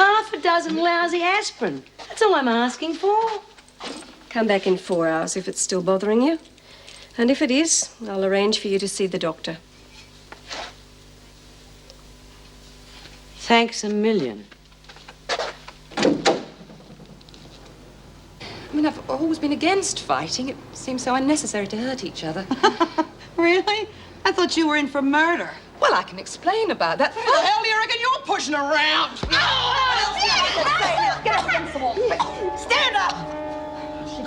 half a dozen lousy aspirin. That's all I'm asking for. Come back in 4 hours if it's still bothering you. And if it is, I'll arrange for you to see the doctor. Thanks a million. I mean, I've always been against fighting. It seems so unnecessary to hurt each other. Really? I thought you were in for murder. Well, I can explain about that. Who the hell do you reckon you're pushing around? Get up against the wall. Stand up!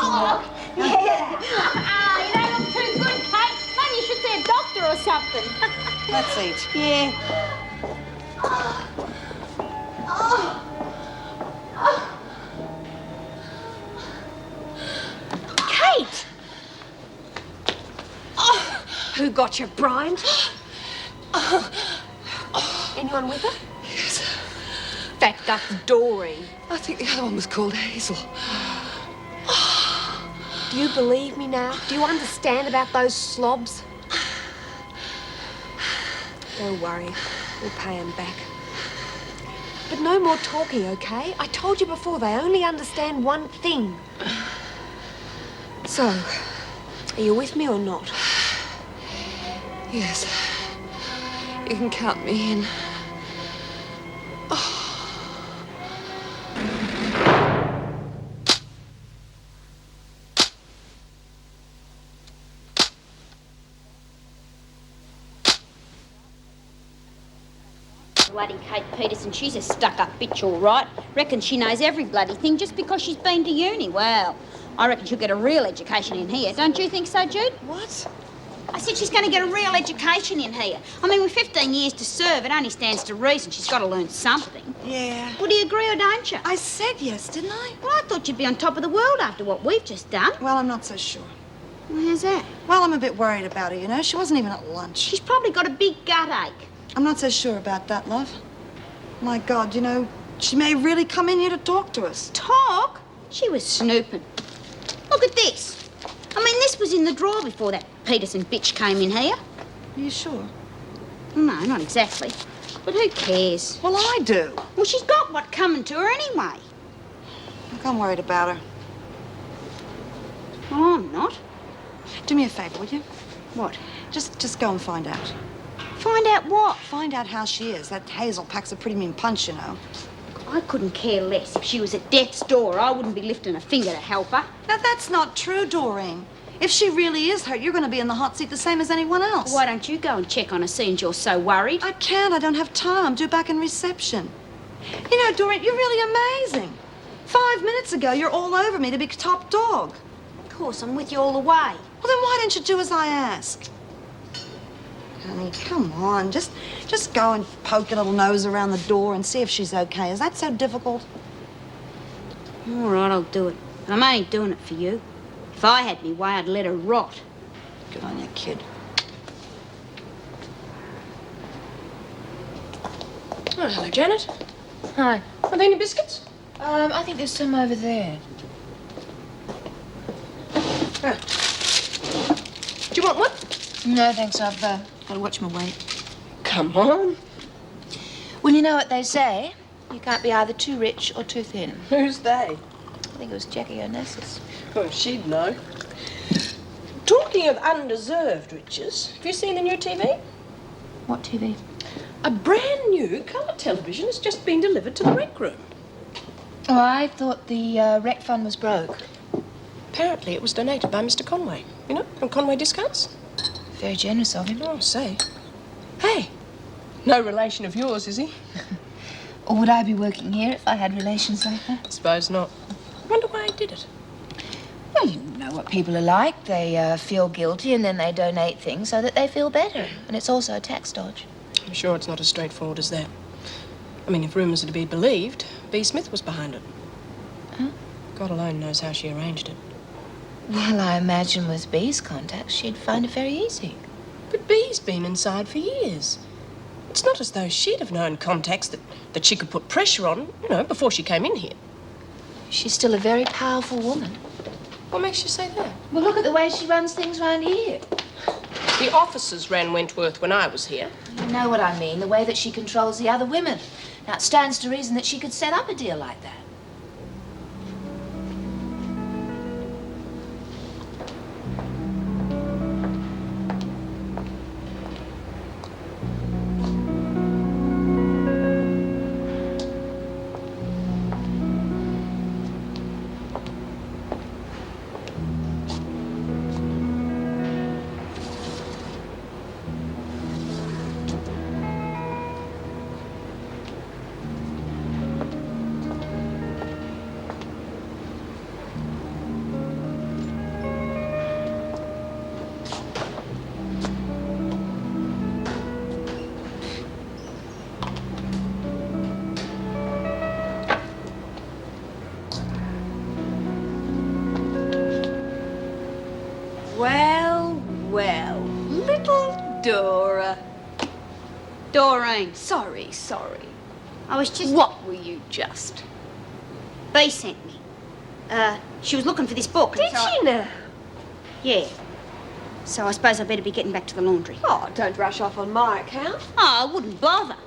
Oh, yeah. You don't look too good, Kate. Maybe you should see a doctor or something. Let's eat. Yeah. Kate! Who got you, Brian? Anyone with her? Yes. In fact, that's Doreen. I think the other one was called Hazel. Do you believe me now? Do you understand about those slobs? Don't worry. We'll pay them back. But no more talking, okay? I told you before, they only understand one thing. So, are you with me or not? Yes. You can count me in. Bloody Kate Peterson, she's a stuck-up bitch, all right. Reckon she knows every bloody thing just because she's been to uni. Well, I reckon she'll get a real education in here. Don't you think so, Jude? What? I said she's going to get a real education in here. I mean, with 15 years to serve, it only stands to reason she's got to learn something. Yeah. Well, do you agree or don't you? I said yes, didn't I? Well, I thought you'd be on top of the world after what we've just done. Well, I'm not so sure. Well, how's that? Well, I'm a bit worried about her, you know. She wasn't even at lunch. She's probably got a big gut ache. I'm not so sure about that, love. My God, you know, she may really come in here to talk to us. Talk? She was snooping. Look at this. I mean, this was in the drawer before that Peterson bitch came in here. Are you sure? No, not exactly. But who cares? Well, I do. Well, she's got what coming to her anyway. Look, I'm worried about her. Well, I'm not. Do me a favor, would you? What? Just go and find out. Find out what? Find out how she is. That Hazel packs a pretty mean punch, you know. I couldn't care less. If she was at death's door, I wouldn't be lifting a finger to help her. Now, that's not true, Doreen. If she really is hurt, you're going to be in the hot seat the same as anyone else. Why don't you go and check on her, since you're so worried? I can't. I don't have time. I'm due back in reception. You know, Doreen, you're really amazing. 5 minutes ago, you're all over me to be top dog. Of course, I'm with you all the way. Well, then why don't you do as I ask? Honey, come on. Just go and poke your little nose around the door and see if she's okay. Is that so difficult? All right, I'll do it. I'm only doing it for you. If I had me way, I'd let her rot. Good on you, kid. Oh, hello, Janet. Hi. Are there any biscuits? I think there's some over there. Oh. Do you want one? No, thanks. I've got to watch my weight. Come on. Well, you know what they say. You can't be either too rich or too thin. Who's they? I think it was Jackie Onassis. Oh, she'd know. Talking of undeserved riches, have you seen the new TV? What TV? A brand new colour television has just been delivered to the rec room. Oh, I thought the rec fund was broke. Apparently it was donated by Mr. Conway. You know, from Conway Discounts. Very generous of him. Oh, say. Hey, no relation of yours, is he? Or would I be working here if I had relations like that? Suppose not. Wonder why he did it. Well, you know what people are like. They feel guilty and then they donate things so that they feel better. And it's also a tax dodge. I'm sure it's not as straightforward as that. I mean, if rumours are to be believed, B. Smith was behind it. Huh? God alone knows how she arranged it. Well, I imagine with B's contacts, she'd find it very easy. But B's been inside for years. It's not as though she'd have known contacts that she could put pressure on, you know, before she came in here. She's still a very powerful woman. What makes you say that? Well, look at the way she runs things around here. The officers ran Wentworth when I was here. You know what I mean, the way that she controls the other women. Now, it stands to reason that she could set up a deal like that. Well, well, little Dora. Doreen, Sorry. I was just... What were you just? Bea sent me. She was looking for this book. Did she now? Yeah. So I suppose I better be getting back to the laundry. Oh, don't rush off on my account. Oh, I wouldn't bother.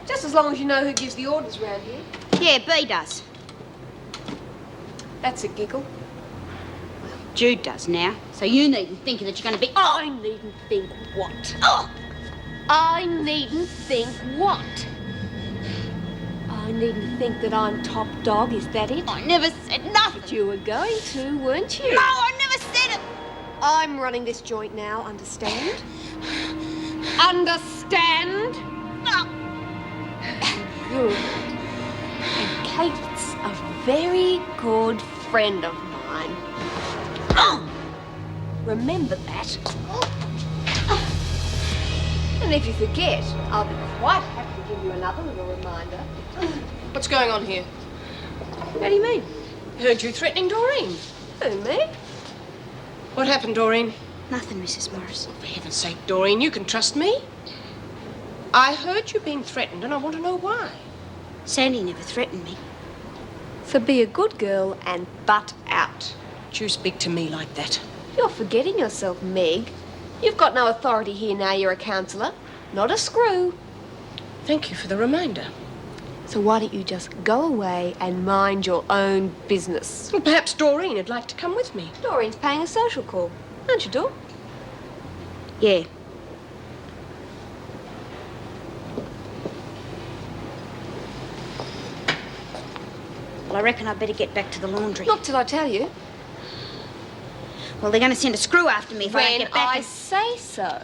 Just as long as you know who gives the orders round here. Yeah, Bea does. That's a giggle. Jude does now. So you needn't think that you're going to be... I needn't think what? Oh! I needn't think what? I needn't think that I'm top dog, is that it? I never said nothing. But you were going to, weren't you? No, I never said it. I'm running this joint now, understand? Understand? No. Good. And Kate's a very good friend of mine. Oh. Remember that. And if you forget, I'll be quite happy to give you another little reminder. What's going on here? What do you mean? Heard you threatening Doreen. Who, me? What happened, Doreen? Nothing, Mrs. Morris. For heaven's sake, Doreen, you can trust me. I heard you being threatened, and I want to know why. Sandy never threatened me. So be a good girl and butt out. Don't you speak to me like that. You're forgetting yourself, Meg. You've got no authority here now you're a counsellor. Not a screw. Thank you for the reminder. So why don't you just go away and mind your own business? Well, perhaps Doreen would like to come with me. Doreen's paying a social call. Aren't you, Dor? Yeah. Well, I reckon I'd better get back to the laundry. Not till I tell you. Well, they're going to send a screw after me if I don't When get back. I say so.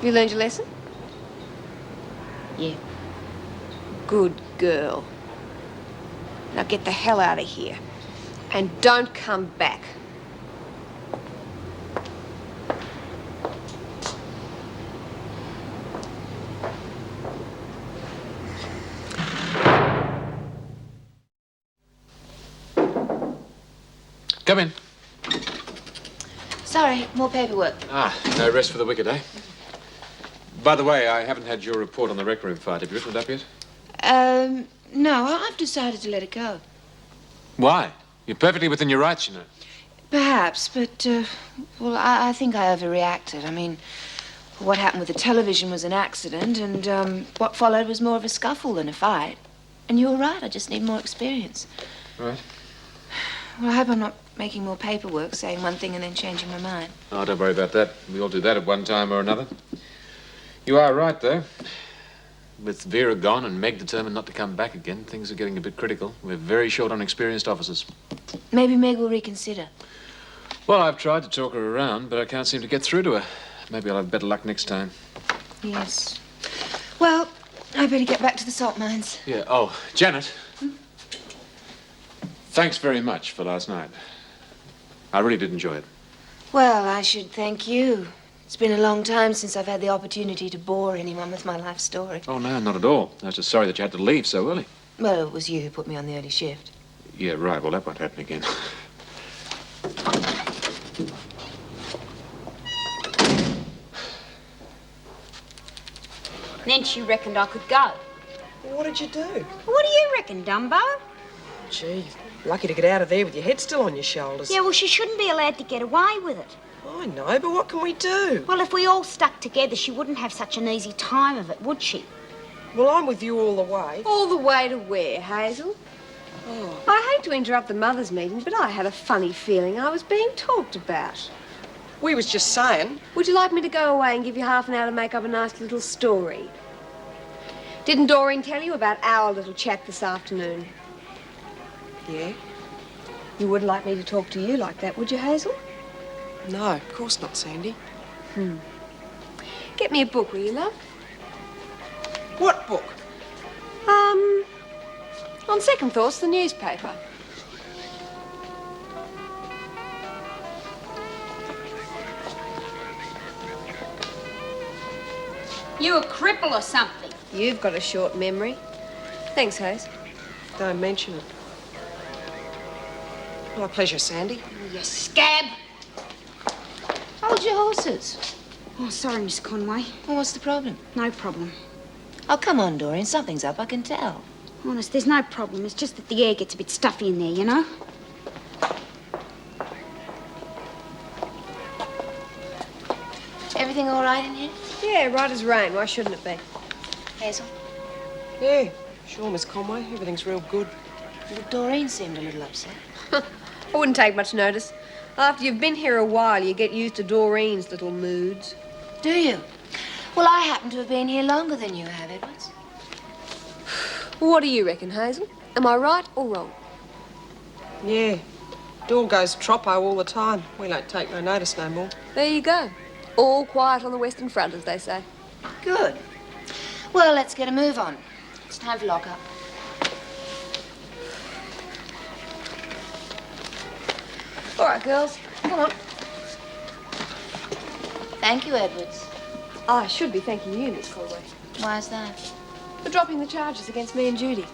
You learned your lesson? Yeah. Good girl. Now get the hell out of here. And don't come back. Come in. Sorry, more paperwork. Ah, no rest for the wicked, eh? By the way, I haven't had your report on the Rec Room fight. Have you written it up yet? No, I've decided to let it go. Why? You're perfectly within your rights, you know. Perhaps, but, well, I think I overreacted. I mean, what happened with the television was an accident, and what followed was more of a scuffle than a fight. And you were right, I just need more experience. Right. Well, I hope I'm not making more paperwork, saying one thing and then changing my mind. Oh, don't worry about that. We all do that at one time or another. You are right, though. With Vera gone and Meg determined not to come back again, things are getting a bit critical. We're very short on experienced officers. Maybe Meg will reconsider. Well, I've tried to talk her around, but I can't seem to get through to her. Maybe I'll have better luck next time. Yes. Well, I better get back to the salt mines. Yeah. Oh, Janet. Thanks very much for last night. I really did enjoy it. Well, I should thank you. It's been a long time since I've had the opportunity to bore anyone with my life story. Oh, no, not at all. I was just sorry that you had to leave so early. Well, it was you who put me on the early shift. Yeah, right. Well, that won't happen again. Then she reckoned I could go. What did you do? What do you reckon, Dumbo? Gee, lucky to get out of there with your head still on your shoulders. Yeah, well, she shouldn't be allowed to get away with it. I know, but what can we do? Well, if we all stuck together, she wouldn't have such an easy time of it, would she? Well, I'm with you all the way. All the way to where, Hazel? Oh. I hate to interrupt the mothers' meeting, but I had a funny feeling I was being talked about. We was just saying. Would you like me to go away and give you half an hour to make up a nice little story? Didn't Doreen tell you about our little chat this afternoon? Yeah? You wouldn't like me to talk to you like that, would you, Hazel? No, of course not, Sandy. Get me a book, will you, love? What book? On second thoughts, the newspaper. You a cripple or something? You've got a short memory. Thanks, Haze. Don't mention it. My pleasure, Sandy. You scab. Hold your horses. Oh, sorry, Miss Conway. Well, what's the problem? No problem. Oh, come on, Doreen. Something's up, I can tell. Honest, there's no problem. It's just that the air gets a bit stuffy in there, you know? Everything all right in here? Yeah, right as rain. Why shouldn't it be? Hazel? Yeah, sure, Miss Conway. Everything's real good. Well, Doreen seemed a little upset. I wouldn't take much notice. After you've been here a while, you get used to Doreen's little moods. Do you? Well, I happen to have been here longer than you have, Edwards. What do you reckon, Hazel? Am I right or wrong? Yeah. Door goes troppo all the time. We don't take no notice no more. There you go. All quiet on the Western Front, as they say. Good. Well, let's get a move on. It's time for lock-up. All right, girls. Come on. Thank you, Edwards. I should be thanking you, Miss Conway, Why's that? for dropping the charges against me and Judy.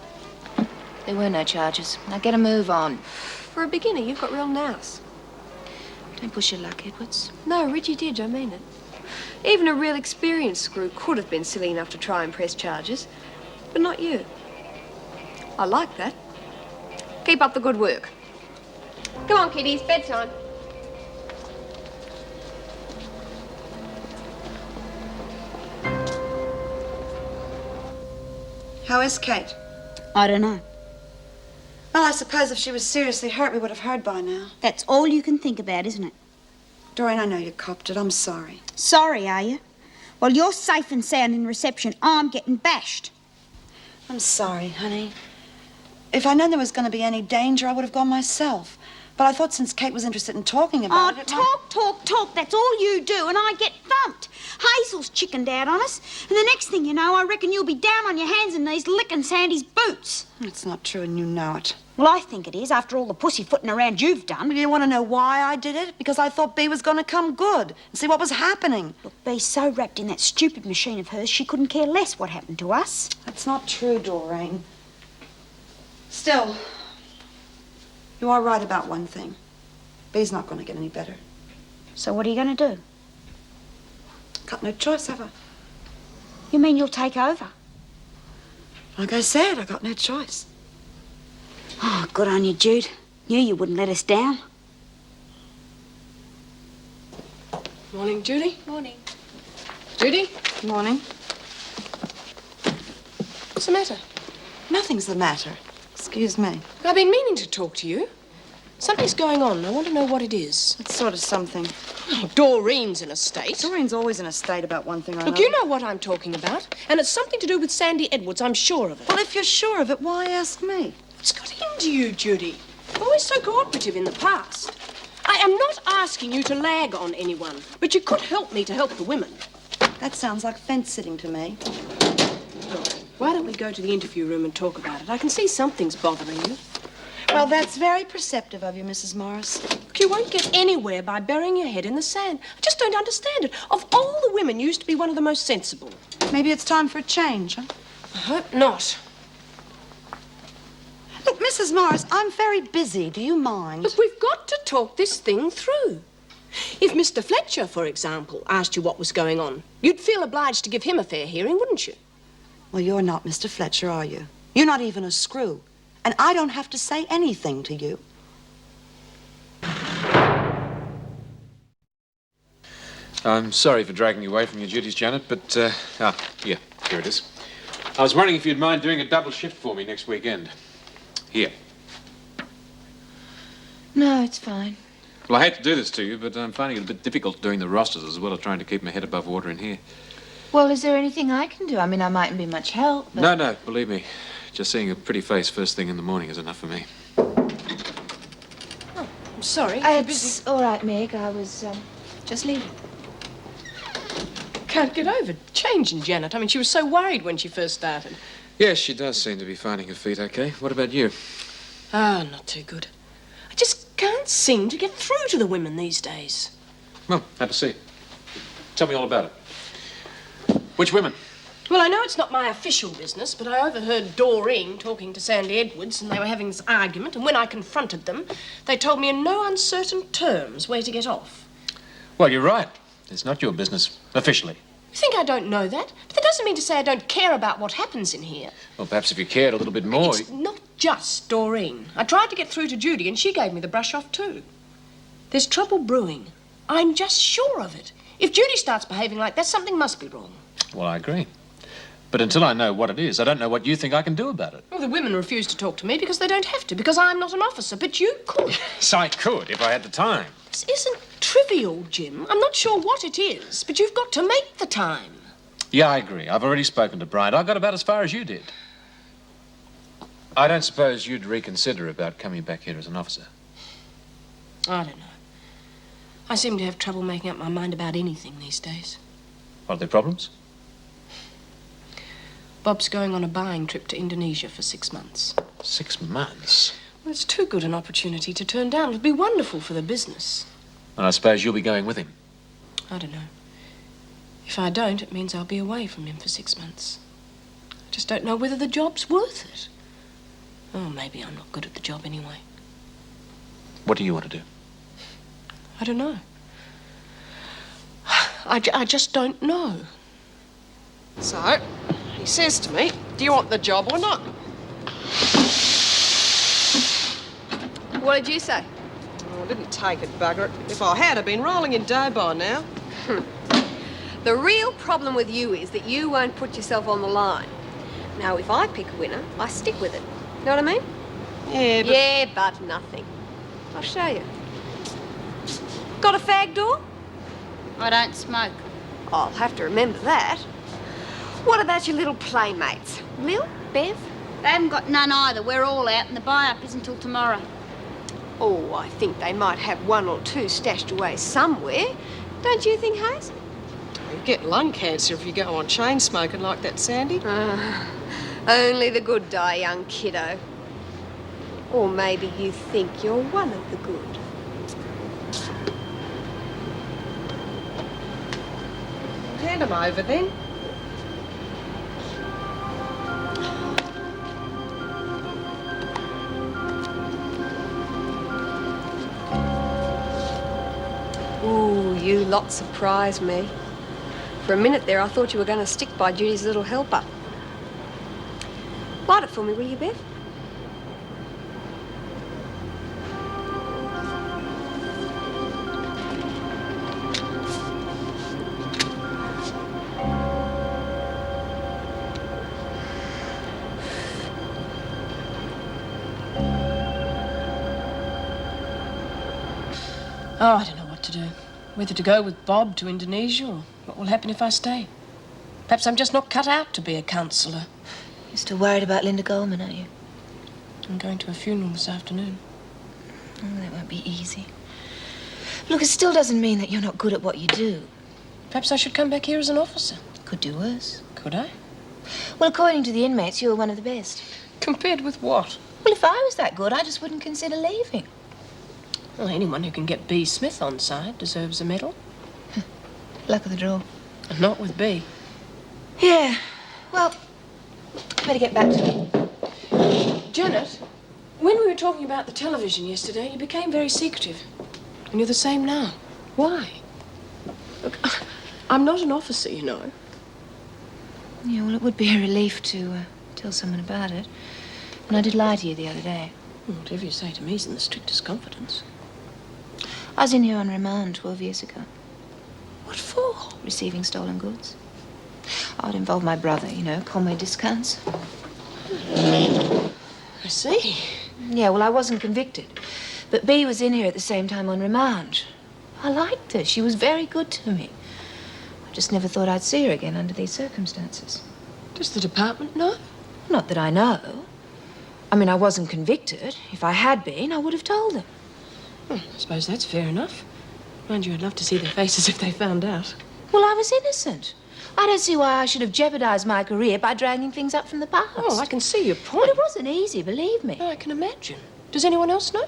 There were no charges. Now get a move on. For a beginner, you've got real nous. Don't push your luck, Edwards. No, Richie did, I mean it. Even a real experienced screw could have been silly enough to try and press charges, but not you. I like that. Keep up the good work. Come on, kiddies, bedtime. How is Kate? I don't know. Well, I suppose if she was seriously hurt, we would have heard by now. That's all you can think about, isn't it? Doreen, I know you copped it. I'm sorry. Sorry, are you? Well, you're safe and sound in reception. I'm getting bashed. I'm sorry, honey. If I'd known there was going to be any danger, I would have gone myself. But I thought since Kate was interested in talking about Oh, it... talk. That's all you do, and I get thumped. Hazel's chickened out on us, and the next thing you know, I reckon you'll be down on your hands and knees licking Sandy's boots. It's not true, and you know it. Well, I think it is, after all the pussyfooting around you've done. You want to know why I did it? Because I thought Bea was going to come good and see what was happening. Look, Bee's so wrapped in that stupid machine of hers, she couldn't care less what happened to us. That's not true, Doreen. Still, you are right about one thing. Bea's not going to get any better. So what are you going to do? Got no choice, have I? You mean you'll take over? Like I said, I got no choice. Oh, good on you, Jude. Knew you wouldn't let us down. Morning, Judy. Morning. Judy, Morning. what's the matter? Nothing's the matter. Excuse me. I've been meaning to talk to you. Something's going on. I want to know what it is. It's sort of something. Oh, Doreen's in a state. Doreen's always in a state about one thing or another. Look, you know what I'm talking about. And it's something to do with Sandy Edwards, I'm sure of it. Well, if you're sure of it, why ask me? What's got into you, Judy? Always so cooperative in the past. I am not asking you to lag on anyone, but you could help me to help the women. That sounds like fence sitting to me. Look, why don't we go to the interview room and talk about it? I can see something's bothering you. Well, that's very perceptive of you, Mrs. Morris. Look, you won't get anywhere by burying your head in the sand. I just don't understand it. Of all the women, you used to be one of the most sensible. Maybe it's time for a change, huh? I hope not. Look, Mrs. Morris, I'm very busy. Do you mind? Look, we've got to talk this thing through. If Mr. Fletcher, for example, asked you what was going on, you'd feel obliged to give him a fair hearing, wouldn't you? Well, you're not Mr. Fletcher, are you? You're not even a screw. And I don't have to say anything to you. I'm sorry for dragging you away from your duties, Janet, but, here it is. I was wondering if you'd mind doing a double shift for me next weekend. Here. No, it's fine. Well, I hate to do this to you, but I'm finding it a bit difficult doing the rosters as well as trying to keep my head above water in here. Well, is there anything I can do? I mean, I mightn't be much help, but... No, believe me. Just seeing a pretty face first thing in the morning is enough for me. I'm sorry. You're busy. It's all right, Meg. I was, just leaving. Can't get over changing Janet. I mean, she was so worried when she first started. Yes, she does seem to be finding her feet okay. What about you? Ah, not too good. I just can't seem to get through to the women these days. Well, have a seat. Tell me all about it. Which women? Well, I know it's not my official business, but I overheard Doreen talking to Sandy Edwards, and they were having this argument, and when I confronted them, they told me in no uncertain terms where to get off. Well, you're right. It's not your business, officially. You think I don't know that? But that doesn't mean to say I don't care about what happens in here. Well, perhaps if you cared a little bit more... It's not just Doreen. I tried to get through to Judy, and she gave me the brush off too. There's trouble brewing. I'm just sure of it. If Judy starts behaving like that, something must be wrong. Well, I agree. But until I know what it is, I don't know what you think I can do about it. Well, the women refuse to talk to me because they don't have to, because I'm not an officer, but you could. Yes, I could if I had the time. This isn't trivial, Jim. I'm not sure what it is, but you've got to make the time. Yeah, I agree. I've already spoken to Bryant. I got about as far as you did. I don't suppose you'd reconsider about coming back here as an officer. I don't know. I seem to have trouble making up my mind about anything these days. Are there problems? Bob's going on a buying trip to Indonesia for 6 months. 6 months? Well, it's too good an opportunity to turn down. It'd be wonderful for the business. And I suppose you'll be going with him. I don't know. If I don't, it means I'll be away from him for 6 months. I just don't know whether the job's worth it. Oh, maybe I'm not good at the job anyway. What do you want to do? I don't know. I just don't know. So, he says to me, do you want the job or not? What did you say? Oh, I didn't take it, bugger it. If I had, I'd been rolling in dough by now. The real problem with you is that you won't put yourself on the line. Now, if I pick a winner, I stick with it. Know what I mean? Yeah, but... Yeah, but nothing. I'll show you. Got a fag door? I don't smoke. I'll have to remember that. What about your little playmates? Lil? Bev? They haven't got none either. We're all out and the buy-up isn't till tomorrow. Oh, I think they might have one or two stashed away somewhere. Don't you think, Hayes? You get lung cancer if you go on chain smoking like that, Sandy. Only the good die, young kiddo. Or maybe you think you're one of the good. Hand them over then. Ooh, you lot surprised me. For a minute there, I thought you were going to stick by Judy's little helper. Light it for me, will you, Bev? Oh, I don't know what to do. Whether to go with Bob to Indonesia or what will happen if I stay. Perhaps I'm just not cut out to be a counsellor. You're still worried about Linda Goldman, aren't you? I'm going to a funeral this afternoon. Oh, that won't be easy. Look, it still doesn't mean that you're not good at what you do. Perhaps I should come back here as an officer. Could do worse. Could I? Well, according to the inmates, you're one of the best. Compared with what? Well, if I was that good, I just wouldn't consider leaving. Well, anyone who can get B. Smith on side deserves a medal. Luck of the draw. And not with B. Yeah. Well, better get back to it. Janet, when we were talking about the television yesterday, you became very secretive. And you're the same now. Why? Look, I'm not an officer, you know. Yeah, well, it would be a relief to tell someone about it. And I did lie to you the other day. Well, whatever you say to me is in the strictest confidence. I was in here on remand 12 years ago. What for? Receiving stolen goods. Oh, it involved my brother, you know, Conway Discounts. I see. Yeah, well, I wasn't convicted. But Bea was in here at the same time on remand. I liked her. She was very good to me. I just never thought I'd see her again under these circumstances. Does the department know? Not that I know. I mean, I wasn't convicted. If I had been, I would have told them. I suppose that's fair enough. Mind you, I'd love to see their faces if they found out. Well, I was innocent. I don't see why I should have jeopardized my career by dragging things up from the past. Oh, I can see your But point. it wasn't easy, believe me. I can imagine. Does anyone else know?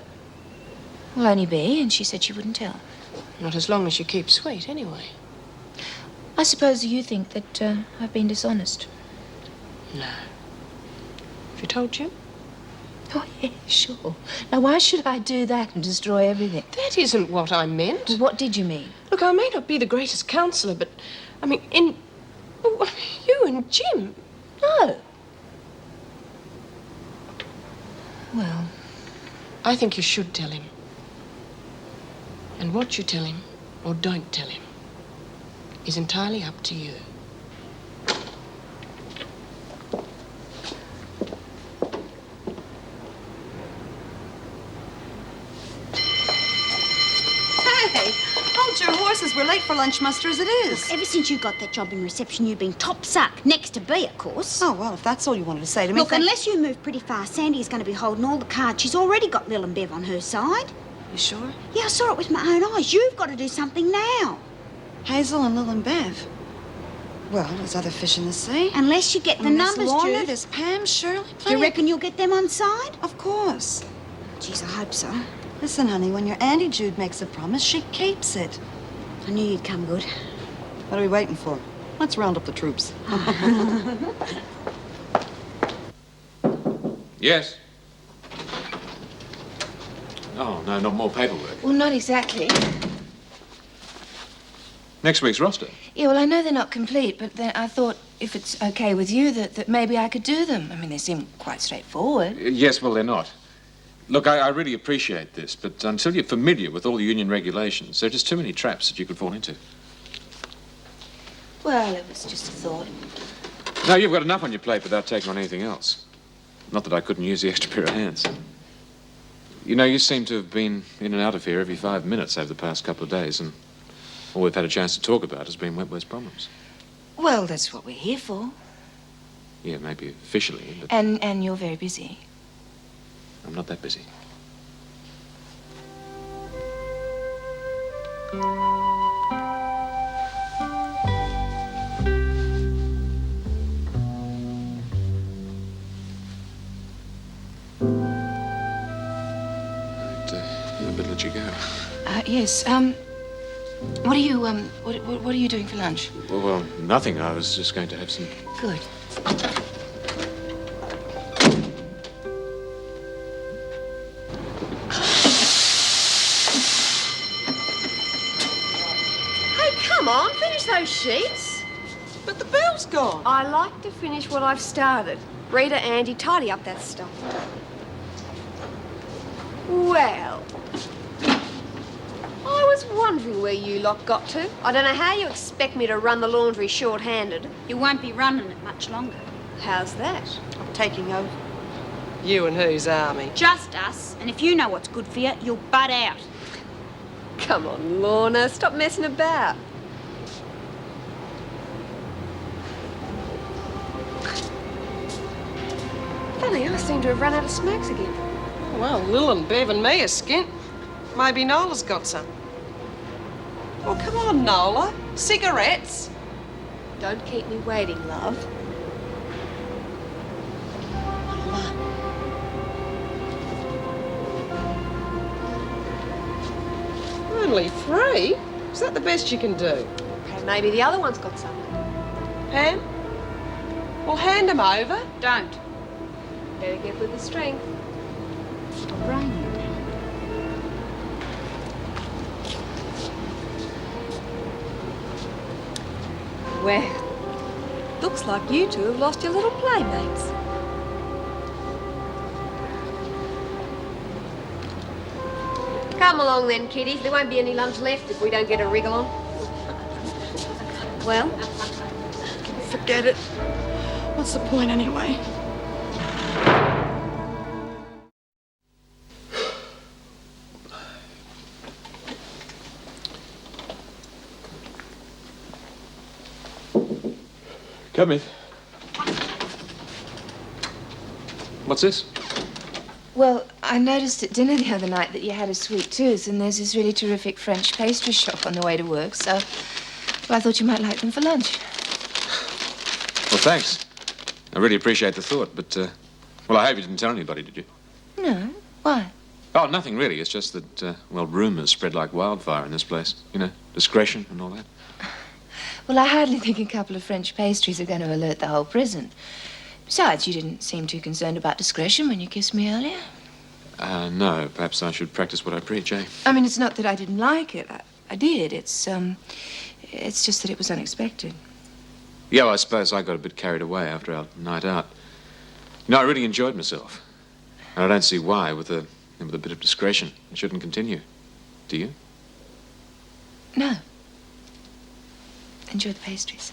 Well, only Bea, and she said she wouldn't tell. Not as long as you keep sweet, anyway. I suppose you think that I've been dishonest. No. Have you told you? Oh, yeah, sure. Now, why should I do that and destroy everything? That isn't what I meant. Well, what did you mean? Look, I may not be the greatest counsellor, but, I mean, you and Jim. No. Well, I think you should tell him. And what you tell him, or don't tell him, is entirely up to you. Hey, hold your horses. We're late for lunch muster as it is. Ever since you got that job in reception, you've been top suck, next to Bea, of course. Oh, well, if that's all you wanted to say to me... Look, unless you move pretty fast, Sandy is going to be holding all the cards. She's already got Lil and Bev on her side. You sure? Yeah, I saw it with my own eyes. You've got to do something now. Hazel and Lil and Bev. Well, there's other fish in the sea. Unless you get the There's numbers, Lorna, Jude. there's Pam, Shirley. Do you reckon you'll get them on side? Of course. Jeez, I hope so. Listen, honey, when your Auntie Jude makes a promise, she keeps it. I knew you'd come good. What are we waiting for? Let's round up the troops. Yes? Oh, no, not more paperwork. well, not exactly. Next week's roster. Yeah, well, I know they're not complete, but then I thought if it's okay with you that maybe I could do them. I mean, they seem quite straightforward. Yes, well, they're not. Look, I really appreciate this, but until you're familiar with all the union regulations, there are just too many traps that you could fall into. Well, it was just a thought. No, you've got enough on your plate without taking on anything else. Not that I couldn't use the extra pair of hands. You know, you seem to have been in and out of here every 5 minutes over the past couple of days, and all we've had a chance to talk about has been Wentworth's problems. Well, that's what we're here for. Yeah, maybe officially, but And you're very busy. I'm not that busy. I better let you go. Yes, what are you doing for lunch? Well, nothing. I was just going to have some... Good. Hey, come on, finish those sheets. But the bell's gone. I like to finish what I've started. Rita, Andy, tidy up that stuff. Well, I was wondering where you lot got to. I don't know how you expect me to run the laundry short-handed. You won't be running it much longer. How's that? I'm taking over. You and whose army? Just us. And if you know what's good for you, you'll butt out. Come on, Lorna, stop messing about. Funny, I seem to have run out of smokes again. Well, Lil and Bev and me are skint. Maybe Nola's got some. Well, come on, Nola. Cigarettes. Don't keep me waiting, love. Only 3? Is that the best you can do? Okay, maybe the other one's got something. Pam? Well, hand them over. Don't. Better get with the strength. I'll brain you. Well, looks like you two have lost your little playmates. Come along then, kiddies. There won't be any lunch left if we don't get a wriggle on. Well? Forget it. What's the point anyway? Come in. What's this? Well, I noticed at dinner the other night that you had a sweet tooth, and there's this really terrific French pastry shop on the way to work, so well, I thought you might like them for lunch. Well, thanks. I really appreciate the thought, but, well, I hope you didn't tell anybody, did you? No? Why? Oh, nothing really. It's just that, well, rumours spread like wildfire in this place. You know, discretion and all that. Well, I hardly think a couple of French pastries are going to alert the whole prison. Besides, you didn't seem too concerned about discretion when you kissed me earlier. No. Perhaps I should practice what I preach, eh? I mean, it's not that I didn't like it. I did. It's just that it was unexpected. Yeah, well, I suppose I got a bit carried away after our night out. You know, I really enjoyed myself. And I don't see why, with a bit of discretion, it shouldn't continue. Do you? No. Enjoy the pastries.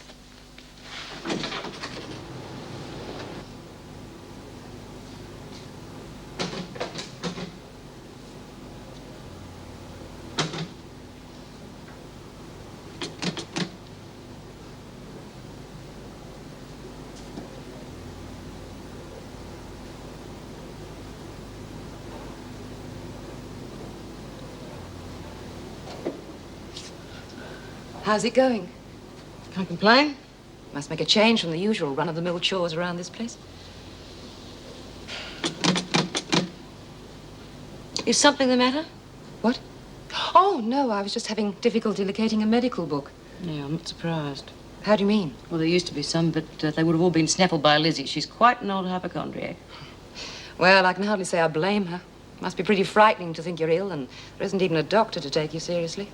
How's it going? Can't complain. Must make a change from the usual run-of-the-mill chores around this place. Is something the matter? What? Oh, no, I was just having difficulty locating a medical book. Yeah, I'm not surprised. How do you mean? Well, there used to be some, but they would have all been snaffled by Lizzie. She's quite an old hypochondriac. Well, I can hardly say I blame her. Must be pretty frightening to think you're ill and there isn't even a doctor to take you seriously.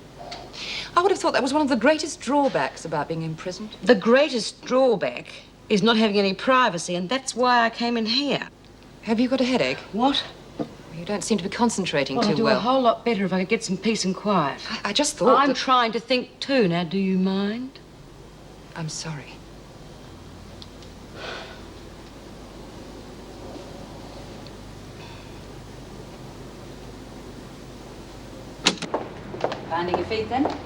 I would have thought that was one of the greatest drawbacks about being imprisoned. The greatest drawback is not having any privacy, and that's why I came in here. Have you got a headache? What? You don't seem to be concentrating Well, I'd too do well. a whole lot better if I could get some peace and quiet. I just thought I'm that... trying to think too. Now, do you mind? I'm sorry. Finding your feet then?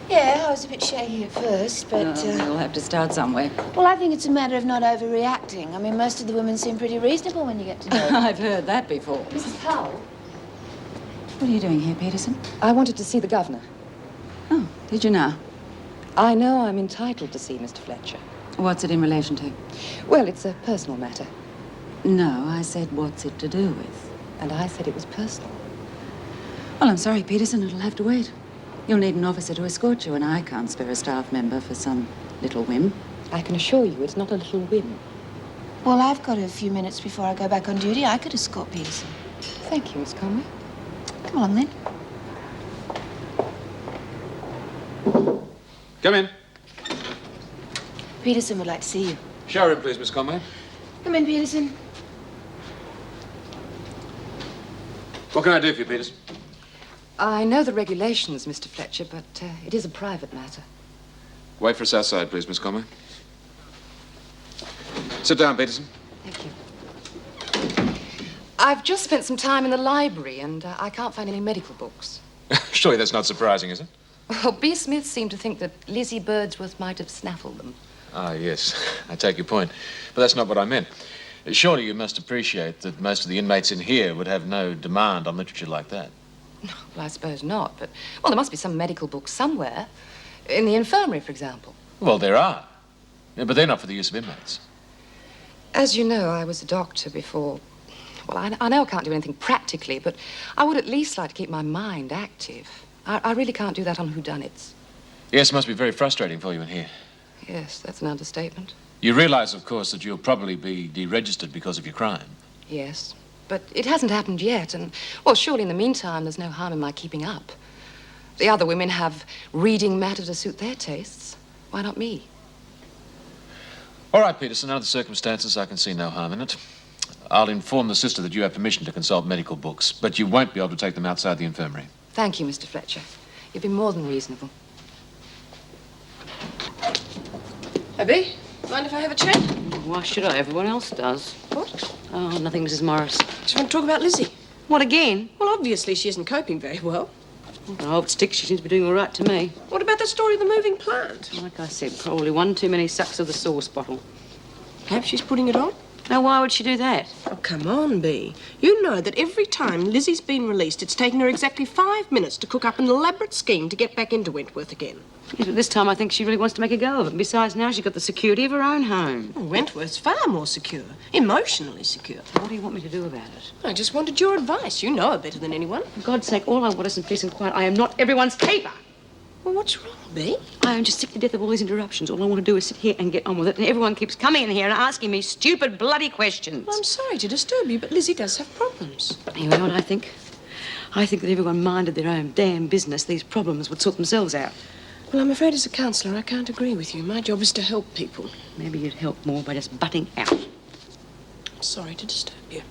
Yeah, I was a bit shaky at first, but... You'll have to start somewhere. Well, I think it's a matter of not overreacting. I mean, most of the women seem pretty reasonable when you get to know them. I've heard that before. Mrs. Powell? What are you doing here, Peterson? I wanted to see the governor. Oh, did you now? I know I'm entitled to see Mr. Fletcher. What's it in relation to? Well, it's a personal matter. No, I said what's it to do with? And I said it was personal. Well, I'm sorry, Peterson, it'll have to wait. You'll need an officer to escort you, and I can't spare a staff member for some little whim. I can assure you it's not a little whim. Well, I've got a few minutes before I go back on duty. I could escort Peterson. Thank you, Miss Conway. Come along, then. Come in. Peterson would like to see you. Show her in, please, Miss Conway. Come in, Peterson. What can I do for you, Peterson? I know the regulations, Mr. Fletcher, but it is a private matter. Wait for us outside, please, Miss Conway. Sit down, Peterson. Thank you. I've just spent some time in the library, and I can't find any medical books. Surely that's not surprising, is it? Well, B. Smith seemed to think that Lizzie Birdsworth might have snaffled them. Ah, yes. I take your point. But that's not what I meant. Surely you must appreciate that most of the inmates in here would have no demand on literature like that. Well, I suppose not, but... Well, there must be some medical books somewhere. In the infirmary, for example. Well, there are. Yeah, but they're not for the use of inmates. As you know, I was a doctor before. Well, I know I can't do anything practically, but I would at least like to keep my mind active. I really can't do that on whodunits. Yes, it must be very frustrating for you in here. Yes, that's an understatement. You realize, of course, that you'll probably be deregistered because of your crime. Yes, but it hasn't happened yet, and, well, surely in the meantime there's no harm in my keeping up. The other women have reading matter to suit their tastes. Why not me? All right, Peterson, under the circumstances, I can see no harm in it. I'll inform the sister that you have permission to consult medical books, but you won't be able to take them outside the infirmary. Thank you, Mr. Fletcher. You've been more than reasonable. Abby, mind if I have a chat? Why should I? Everyone else does. What? Oh, nothing, Mrs. Morris. Do you want to talk about Lizzie? What again? Well, obviously she isn't coping very well. I hope it sticks. She seems to be doing all right to me. What about the story of the moving plant? Like I said, probably one too many sucks of the sauce bottle. Perhaps she's putting it on? Now, why would she do that? Oh, come on, Bea. You know that every time Lizzie's been released, it's taken her exactly 5 minutes to cook up an elaborate scheme to get back into Wentworth again. Yes, but this time I think she really wants to make a go of it. And besides, now she's got the security of her own home. Well, Wentworth's far more secure, emotionally secure. What do you want me to do about it? I just wanted your advice. You know her better than anyone. For God's sake, all I want is some peace and quiet. I am not everyone's keeper. Well, what's wrong, Bea? I am just sick to death of all these interruptions. All I want to do is sit here and get on with it. And everyone keeps coming in here and asking me stupid, bloody questions. Well, I'm sorry to disturb you, but Lizzie does have problems. You know what I think? I think that if everyone minded their own damn business, these problems would sort themselves out. Well, I'm afraid as a counsellor, I can't agree with you. My job is to help people. Maybe you'd help more by just butting out. I'm sorry to disturb you.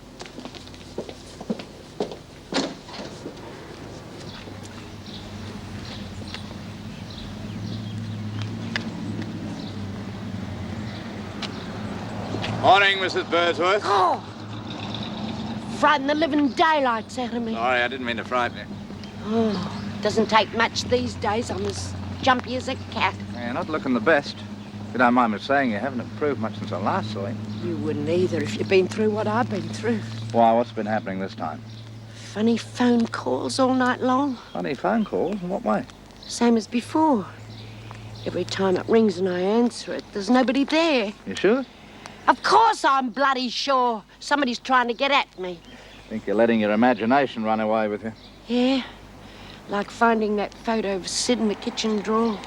Morning, Mrs. Birdsworth. Oh! Frighten the living daylights out of me. Sorry, I didn't mean to frighten you. Oh, doesn't take much these days. I'm as jumpy as a cat. You're not looking the best. If you don't mind me saying, you haven't improved much since I last saw you. You wouldn't either if you'd been through what I've been through. Why, what's been happening this time? Funny phone calls all night long. Funny phone calls? In what way? Same as before. Every time it rings and I answer it, there's nobody there. You sure? Of course I'm bloody sure. Somebody's trying to get at me. Think you're letting your imagination run away with you. Yeah, like finding that photo of Sid in the kitchen drawer.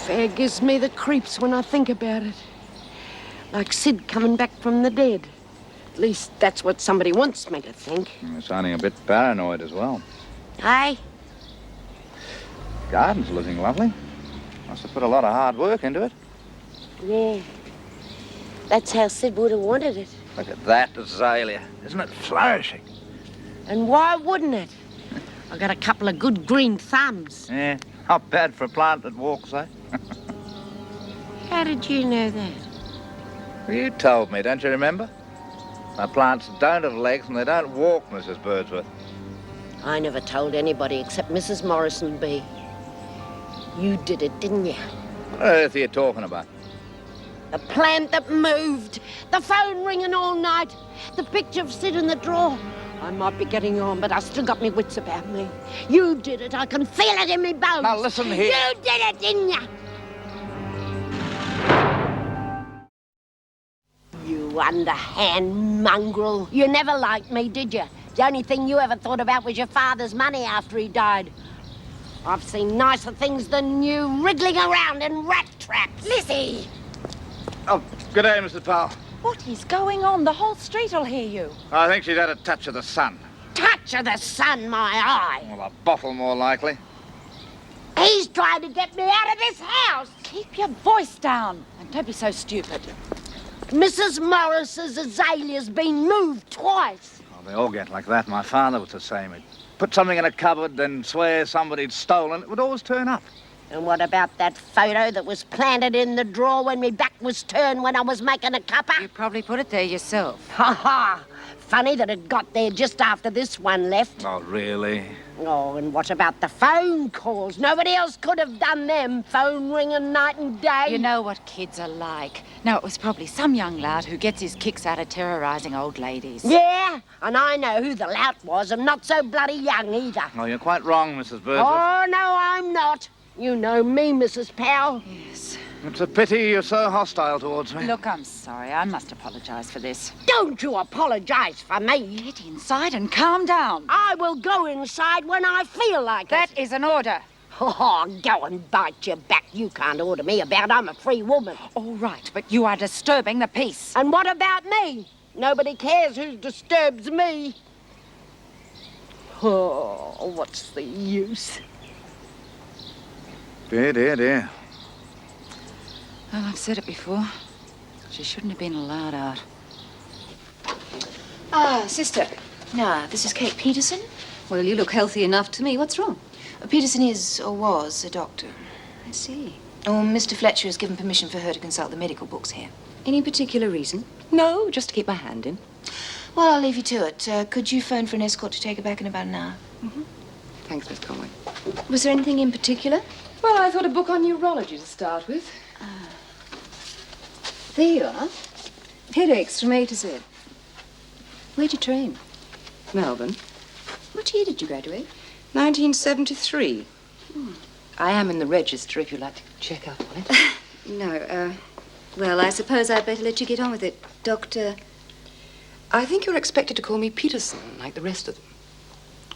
Fair gives me the creeps when I think about it. Like Sid coming back from the dead. At least that's what somebody wants me to think. You're sounding a bit paranoid as well. Hey? Garden's looking lovely. Must have put a lot of hard work into it. Yeah. That's how Sid would have wanted it. Look at that azalea. Isn't it flourishing? And why wouldn't it? I got a couple of good green thumbs. Yeah, not bad for a plant that walks, eh? How did you know that? Well, you told me, don't you remember? My plants don't have legs and they don't walk, Mrs. Birdsworth. I never told anybody except Mrs. Morrison B. You did it, didn't you? What on earth are you talking about? The plant that moved, the phone ringing all night, the picture of Sid in the drawer. I might be getting on, but I still got me wits about me. You did it. I can feel it in me bones. Now, listen here. You did it, didn't you? You underhand mongrel. You never liked me, did you? The only thing you ever thought about was your father's money after he died. I've seen nicer things than you wriggling around in rat traps. Lizzie! Oh, good day, Mrs. Powell. What is going on? The whole street will hear you. I think she's had a touch of the sun. Touch of the sun, my eye. Well, a bottle more likely. He's trying to get me out of this house. Keep your voice down and don't be so stupid. Mrs. Morris's azalea's been moved twice. Oh, they all get like that. My father was the same. He'd put something in a cupboard, then swear somebody'd stolen. It would always turn up. And what about that photo that was planted in the drawer when me back was turned when I was making a cuppa? You probably put it there yourself. Ha ha! Funny that it got there just after this one left. Oh, really? Oh, and what about the phone calls? Nobody else could have done them. Phone ringing night and day. You know what kids are like. Now, it was probably some young lout who gets his kicks out of terrorising old ladies. Yeah, and I know who the lout was. I'm not so bloody young either. Oh, you're quite wrong, Mrs. Birdsworth. Oh, no, I'm not. You know me, Mrs. Powell. Yes. It's a pity you're so hostile towards me. Look, I'm sorry. I must apologise for this. Don't you apologise for me. Get inside and calm down. I will go inside when I feel like That it. is an order. Oh, go and bite your back. You can't order me about. I'm a free woman. All right, but you are disturbing the peace. And what about me? Nobody cares who disturbs me. Oh, what's the use? Dear, dear, dear. Well, I've said it before. She shouldn't have been allowed out. Ah, sister. Now, this is Kate Peterson. Well, you look healthy enough to me. What's wrong? Peterson is, or was, a doctor. I see. Oh, Mr. Fletcher has given permission for her to consult the medical books here. Any particular reason? No, just to keep my hand in. Well, I'll leave you to it. Could you phone for an escort to take her back in about an hour? Thanks, Miss Conway. Was there anything in particular? Well, I thought a book on neurology to start with. There you are. Headaches from A to Z. Where'd you train? Melbourne. What year did you graduate? 1973. I am in the register if you'd like to check up on it. No, well, I suppose I'd better let you get on with it. Doctor... I think you're expected to call me Peterson, like the rest of them.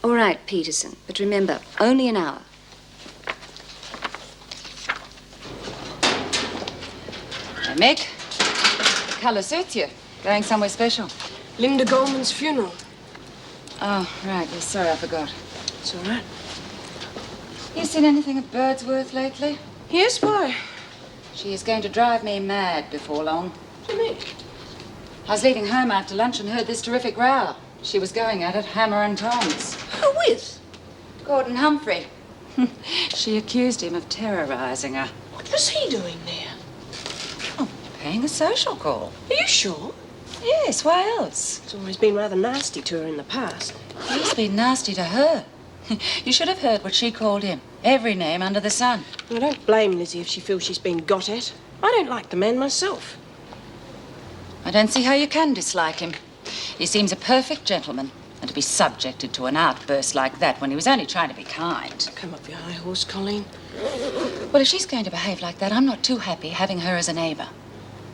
All right, Peterson. But remember, only an hour. Hey, Mick. The colour suits you. Going somewhere special? Linda Goldman's funeral. Oh, right. Well, sorry, I forgot. It's all right. You seen anything of Birdsworth lately? Yes, why? She is going to drive me mad before long. What do you mean? I was leaving home after lunch and heard this terrific row. She was going at it, hammer and tongs. Who with? Gordon Humphrey. She accused him of terrorising her. What was he doing there? Oh, paying a social call. Are you sure? Yes, why else? It's always been rather nasty to her in the past. He's been nasty to her. You should have heard what she called him. Every name under the sun. I don't blame Lizzie if she feels she's been got at. I don't like the man myself. I don't see how you can dislike him. He seems a perfect gentleman. And to be subjected to an outburst like that when he was only trying to be kind. Come up your high horse, Colleen. Well, if she's going to behave like that, I'm not too happy having her as a neighbour.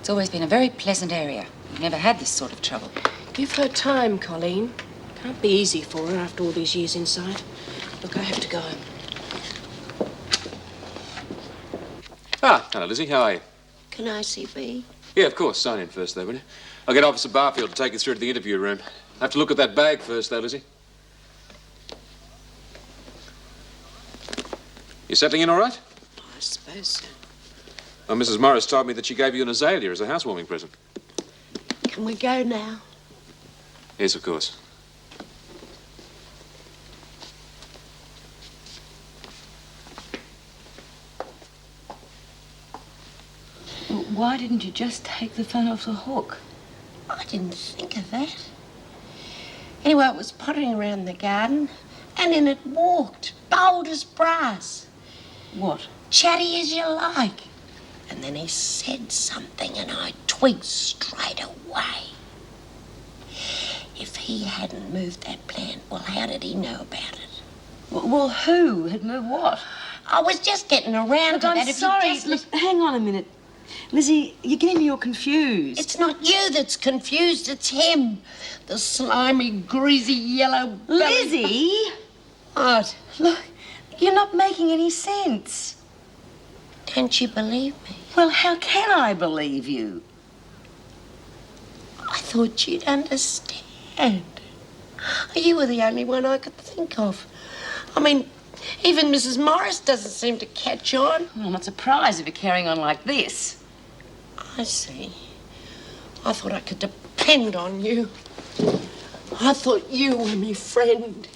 It's always been a very pleasant area. We've never had this sort of trouble. Give her time, Colleen. Can't be easy for her after all these years inside. Look, I have to go. Ah, hello, Lizzie. How are you? Can I see B? Yeah, of course. Sign in first, though, will you? I'll get Officer Barfield to take you through to the interview room. I have to look at that bag first, though, Lizzie. You settling in all right? I suppose so. Well, Mrs. Morris told me that she gave you an azalea as a housewarming present. Can we go now? Yes, of course. Well, why didn't you just take the phone off the hook? I didn't think of that. Anyway, it was pottering around the garden, and in it walked, bold as brass. What? Chatty as you like. And then he said something, and I twigged straight away. If he hadn't moved that plant, well, how did he know about it? Well, who had moved what? I was just getting around Look, to I'm that. If you sorry. just Look, hang on a minute. Lizzie, you're getting me all confused. It's not you that's confused, it's him. The slimy, greasy, yellow belly. Lizzie! What? Look, you're not making any sense. Don't you believe me? Well, how can I believe you? I thought you'd understand. You were the only one I could think of. I mean, even Mrs. Morris doesn't seem to catch on. Well, I'm not surprised if you're carrying on like this. I see. I thought I could depend on you. I thought you were my friend.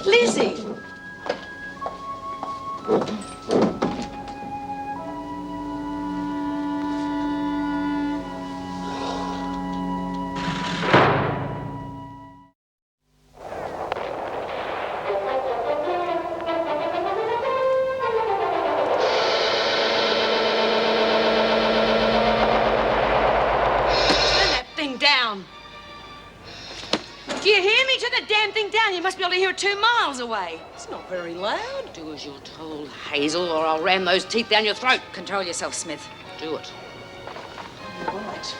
Lizzie! Down. Do you hear me? Turn that damn thing down. You must be able to hear it 2 miles away. It's not very loud. Do as you're told, Hazel, or I'll ram those teeth down your throat. Control yourself, Smith. Do it. All right.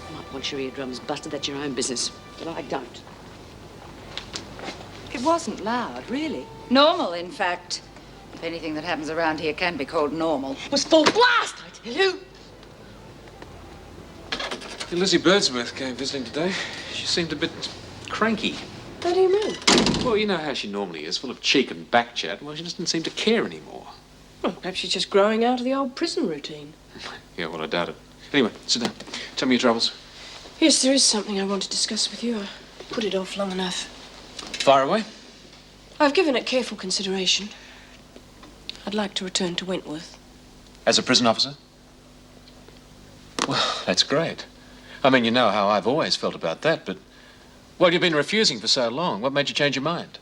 You might want your eardrums busted. That's your own business. But I don't. It wasn't loud, really. Normal, in fact. If anything that happens around here can be called normal. It was full blast, I tell you. Lizzie Birdsworth came visiting today. She seemed a bit cranky. What do you mean? Well, you know how she normally is, full of cheek and back chat. Well, she just didn't seem to care anymore. Well, perhaps she's just growing out of the old prison routine. Yeah, well, I doubt it. Anyway, sit down. Tell me your troubles. Yes, there is something I want to discuss with you. I put it off long enough. Fire away. I've given it careful consideration. I'd like to return to Wentworth. As a prison officer? Well, that's great. I mean, you know how I've always felt about that, but... Well, you've been refusing for so long. What made you change your mind?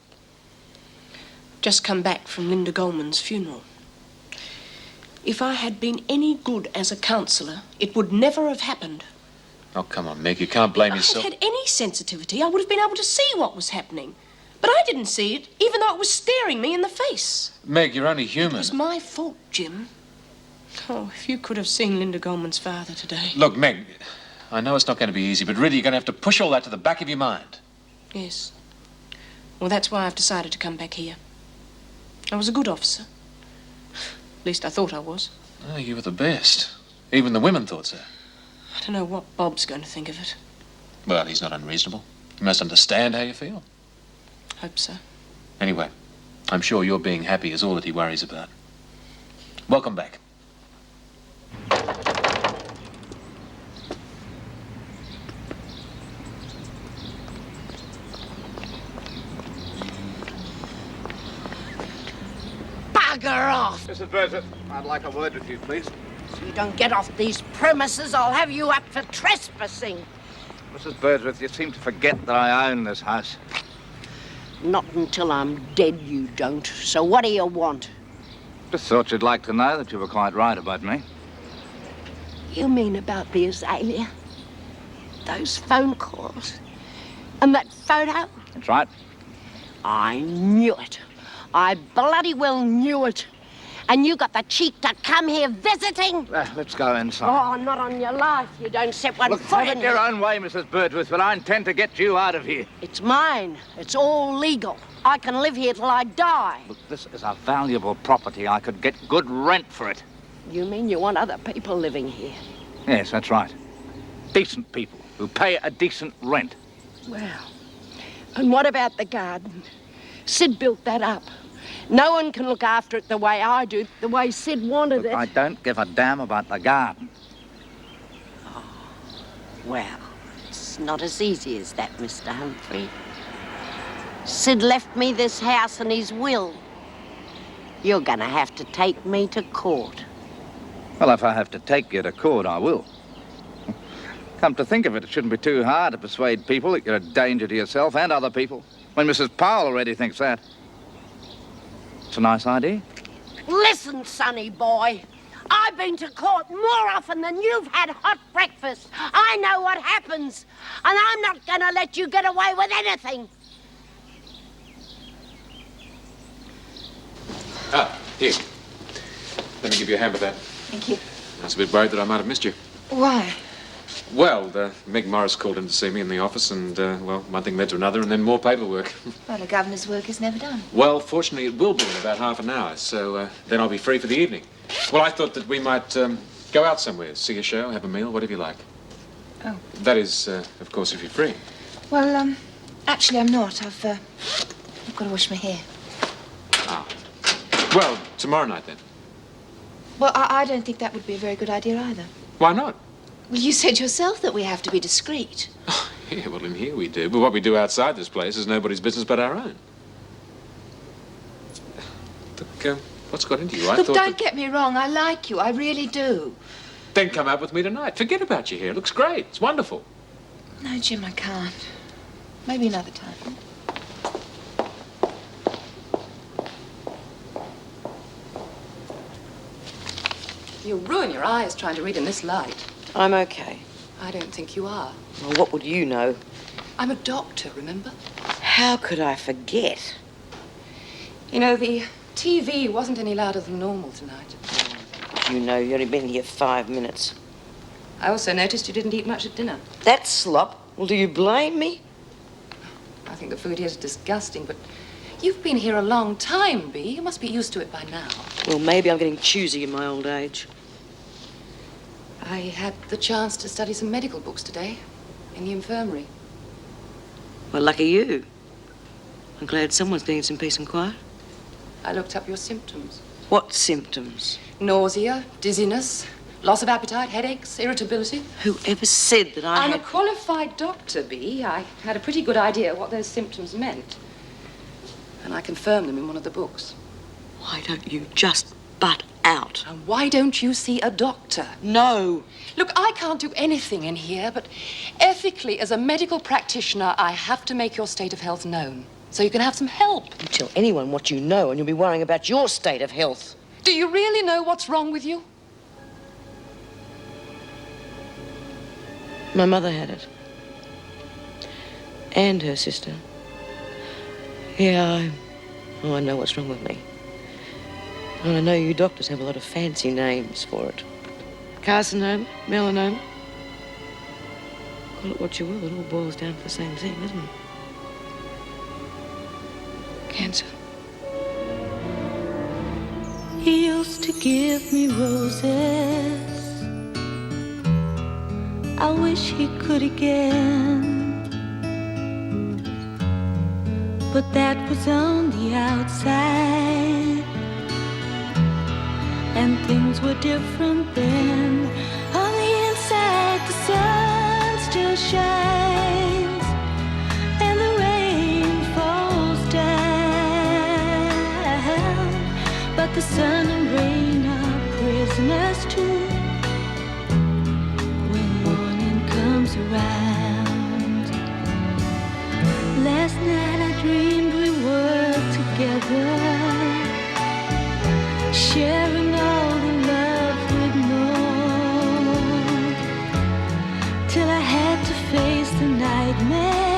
Just come back from Linda Goldman's funeral. If I had been any good as a counsellor, it would never have happened. Oh, come on, Meg. You can't blame If yourself. I had any sensitivity, I would have been able to see what was happening. But I didn't see it, even though it was staring me in the face. Meg, you're only human. It was my fault, Jim. Oh, if you could have seen Linda Goldman's father today. Look, Meg, I know it's not going to be easy, but really you're going to have to push all that to the back of your mind. Yes. Well, that's why I've decided to come back here. I was a good officer. At least I thought I was. Oh, you were the best. Even the women thought so. I don't know what Bob's going to think of it. Well, he's not unreasonable. He must understand how you feel. Hope so. Anyway, I'm sure your being happy is all that he worries about. Welcome back. Bugger off! Mrs. Burton, I'd like a word with you, please. If you don't get off these premises, I'll have you up for trespassing. Mrs. Birdsworth, you seem to forget that I own this house. Not until I'm dead, you don't. So what do you want? Just thought you'd like to know that you were quite right about me. You mean about the Azalea? Those phone calls? And that photo? That's right. I knew it. I bloody well knew it. And you got the cheek to come here visiting? Let's go inside. Oh, not on your life. You don't set one Look, foot take in it your own way, Mrs. Birdsworth, but I intend to get you out of here. It's mine. It's all legal. I can live here till I die. Look, this is a valuable property. I could get good rent for it. You mean you want other people living here? Yes, that's right. Decent people who pay a decent rent. Well, and what about the garden? Sid built that up. No one can look after it the way I do, the way Sid wanted Look, it. I don't give a damn about the garden. Oh, well, it's not as easy as that, Mr. Humphrey. Sid left me this house and his will. You're gonna have to take me to court. Well, if I have to take you to court, I will. Come to think of it, it shouldn't be too hard to persuade people that you're a danger to yourself and other people, when Mrs. Powell already thinks that. It's a nice idea. Listen, sonny boy. I've been to court more often than you've had hot breakfast. I know what happens. And I'm not gonna let you get away with anything. Ah, here. Let me give you a hand with that. Thank you. I was a bit worried that I might have missed you. Why? Well, Meg Morris called in to see me in the office, and, well, one thing led to another, and then more paperwork. Well, the governor's work is never done. Well, fortunately, it will be in about half an hour, so then I'll be free for the evening. Well, I thought that we might go out somewhere, see a show, have a meal, whatever you like. Oh. That is, of course, if you're free. Well, actually, I'm not. I've got to wash my hair. Ah. Well, tomorrow night, then. Well, I don't think that would be a very good idea either. Why not? Well, you said yourself that we have to be discreet. Yeah, well, in here we do. But what we do outside this place is nobody's business but our own. Look, what's got into you? I Look, thought don't get me wrong. I like you. I really do. Then come out with me tonight. Forget about your hair. It looks great. It's wonderful. No, Jim, I can't. Maybe another time. You'll ruin your eyes trying to read in this light. I'm okay. I don't think you are. Well, what would you know? I'm a doctor, remember? How could I forget? You know, the TV wasn't any louder than normal tonight. You know, you've only been here 5 minutes. I also noticed you didn't eat much at dinner. That's slop. Well, do you blame me? I think the food here is disgusting, but you've been here a long time, Bea. You must be used to it by now. Well, maybe I'm getting choosy in my old age. I had the chance to study some medical books today in the infirmary. Well, lucky you. I'm glad someone's getting some peace and quiet. I looked up your symptoms. What symptoms? Nausea, dizziness, loss of appetite, headaches, irritability. Whoever said that I'm a qualified doctor, Bea. I had a pretty good idea what those symptoms meant. And I confirmed them in one of the books. Why don't you just butt out? And why don't you see a doctor? No. Look, I can't do anything in here, but ethically, as a medical practitioner, I have to make your state of health known so you can have some help. You tell anyone what you know and you'll be worrying about your state of health. Do you really know what's wrong with you? My mother had it. And her sister. Yeah, I know what's wrong with me. And I know you doctors have a lot of fancy names for it. Carcinoma, melanoma. Call it what you will, it all boils down to the same thing, doesn't it? Cancer. He used to give me roses. I wish he could again. But that was on the outside, and things were different then. On the inside, the sun still shines, and the rain falls down. But the sun and rain are prisoners too when morning comes around. Last night I dreamed we were together, sharing all the love we'd known, till I had to face the nightmare.